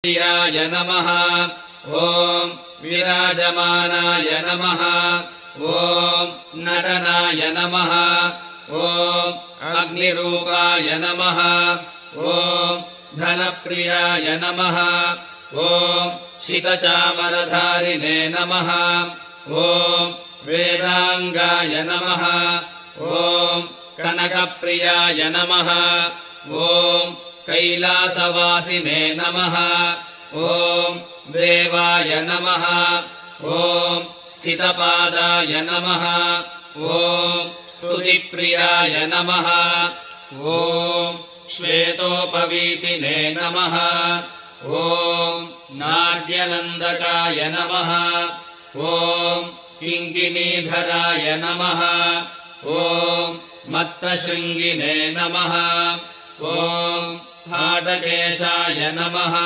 प्रियाय नमः। ॐ विराजमानाय नमः। ॐ नटनाय नमः। ॐ अग्निरूपाय नमः। ॐ धनप्रियाय नमः। ॐ शितचामरधारिणे नमः। ॐ वेदाङ्गाय नमः। ॐ कनकप्रियाय नमः। ॐ कैलासवासिने नमः। ॐ देवाय नमः। ॐ स्थितपादाय नमः। ॐ स्तुतिप्रियाय नमः। ॐ श्वेतोपवीतिने नमः। ॐ नाट्यनन्दकाय नमः। ॐ किङ्किणीधराय नमः। ॐ मत्तशृङ्गिने नमः। ॐ हाटकेशाय नमः।